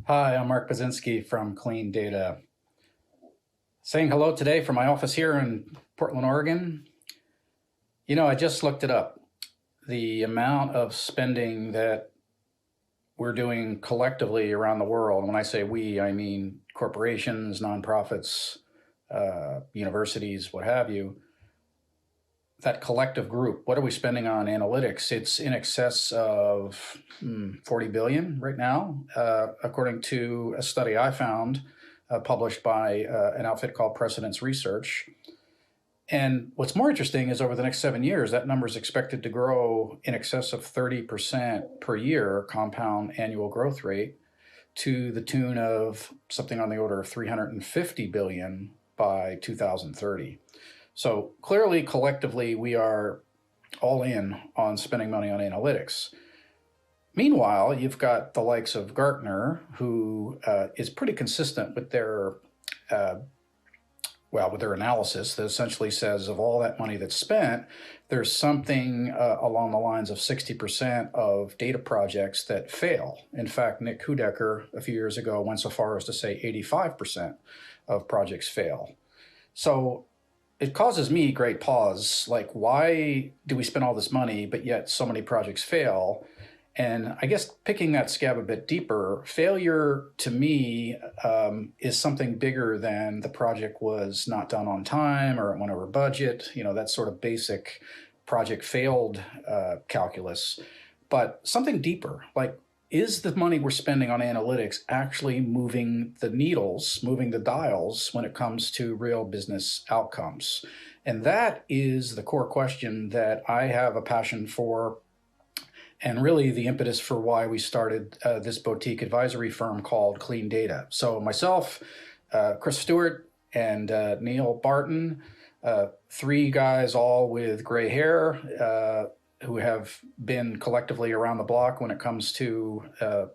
Hi, I'm Mark Bazinski from Clean Data. Saying hello today from my office here in Portland, Oregon. I just looked it up. The amount of spending that we're doing collectively around the world, and when I say we, I mean corporations, nonprofits, universities, what have you, that collective group, what are we spending on analytics? It's in excess of 40 billion right now, according to a study I found published by an outfit called Precedence Research. And what's more interesting is over the next 7 years, that number is expected to grow in excess of 30% per year, compound annual growth rate, to the tune of something on the order of 350 billion by 2030. So clearly, collectively, we are all in on spending money on analytics. Meanwhile, you've got the likes of Gartner, who is pretty consistent with their with their analysis that essentially says of all that money that's spent, there's something along the lines of 60% of data projects that fail. In fact, Nick Hudecker a few years ago went so far as to say 85% of projects fail. So it causes me great pause. Like, why do we spend all this money, but yet so many projects fail? And I guess picking that scab a bit deeper, failure to me is something bigger than the project was not done on time or it went over budget, that sort of basic project failed calculus. But something deeper, like, is the money we're spending on analytics actually moving the needles, moving the dials when it comes to real business outcomes? And that is the core question that I have a passion for, and really the impetus for why we started this boutique advisory firm called Clean Data. So myself, Chris Stewart, and Neil Barton, three guys all with gray hair, who have been collectively around the block when it comes to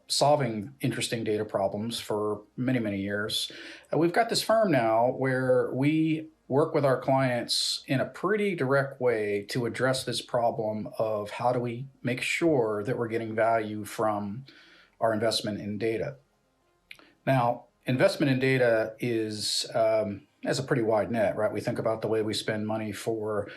solving interesting data problems for many, many years. We've got this firm now where we work with our clients in a pretty direct way to address this problem of how do we make sure that we're getting value from our investment in data. Now, investment in data is has a pretty wide net, right? We think about the way we spend money for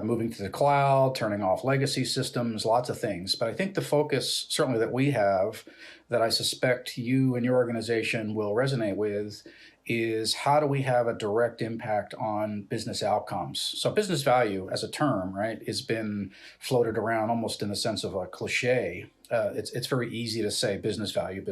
moving to the cloud, turning off legacy systems, lots of things. But I think the focus, certainly that we have, that I suspect you and your organization will resonate with, is how do we have a direct impact on business outcomes? So business value as a term, right, has been floated around almost in the sense of a cliche. It's very easy to say business value.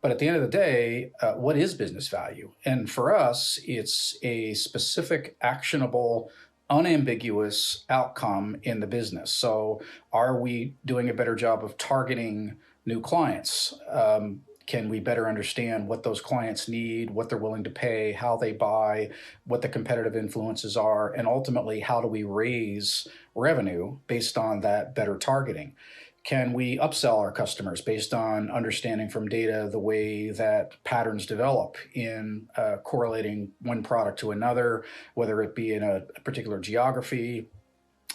But at the end of the day, what is business value? And for us, it's a specific, actionable, unambiguous outcome in the business. So are we doing a better job of targeting new clients? Can we better understand what those clients need, what they're willing to pay, how they buy, what the competitive influences are, and ultimately, how do we raise revenue based on that better targeting? Can we upsell our customers based on understanding from data the way that patterns develop in correlating one product to another, whether it be in a particular geography,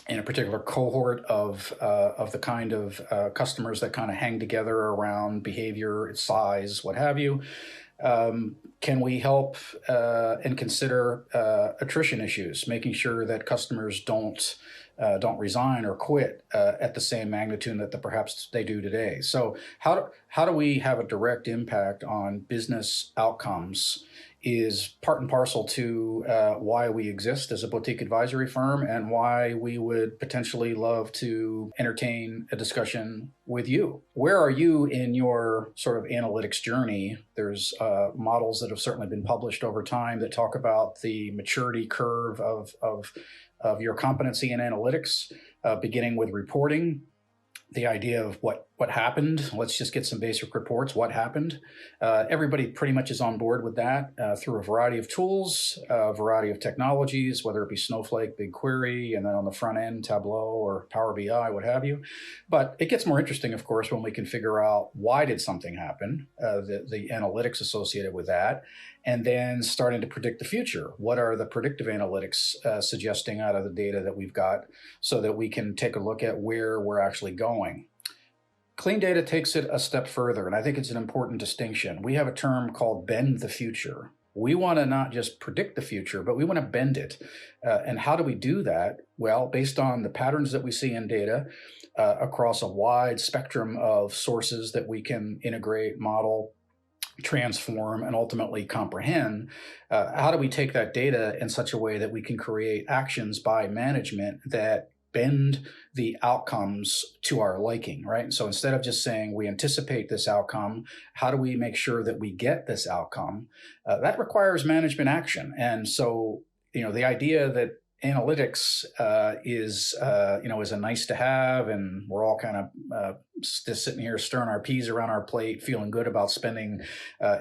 in a particular cohort of the kind of customers that kind of hang together around behavior, size, what have you? Can we help and consider attrition issues, making sure that customers don't resign or quit at the same magnitude that perhaps they do today? So how do we have a direct impact on business outcomes is part and parcel to why we exist as a boutique advisory firm and why we would potentially love to entertain a discussion with you. Where are you in your sort of analytics journey? There's models that have certainly been published over time that talk about the maturity curve of your competency in analytics, beginning with reporting, the idea of what happened. Let's just get some basic reports. What happened? Everybody pretty much is on board with that through a variety of tools, a variety of technologies, whether it be Snowflake, BigQuery, and then on the front end, Tableau or Power BI, what have you. But it gets more interesting, of course, when we can figure out why did something happen, the analytics associated with that, and then starting to predict the future. What are the predictive analytics suggesting out of the data that we've got so that we can take a look at where we're actually going? Clean data takes it a step further, and I think it's an important distinction. We have a term called bend the future. We want to not just predict the future, but we want to bend it. And how do we do that? Well, based on the patterns that we see in data across a wide spectrum of sources that we can integrate, model, transform, and ultimately comprehend, how do we take that data in such a way that we can create actions by management that bend the outcomes to our liking, right? So instead of just saying we anticipate this outcome, how do we make sure that we get this outcome? That requires management action. And so, the idea that analytics is a nice to have, and we're all kind of just sitting here stirring our peas around our plate, feeling good about spending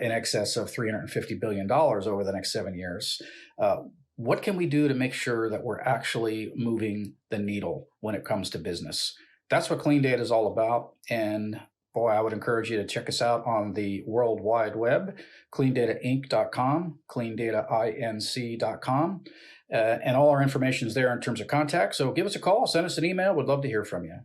in excess of $350 billion over the next 7 years. What can we do to make sure that we're actually moving the needle when it comes to business? That's what clean data is all about. And boy, I would encourage you to check us out on the World Wide Web, cleandatainc.com, cleandatainc.com. And all our information is there in terms of contact. So give us a call, send us an email. We'd love to hear from you.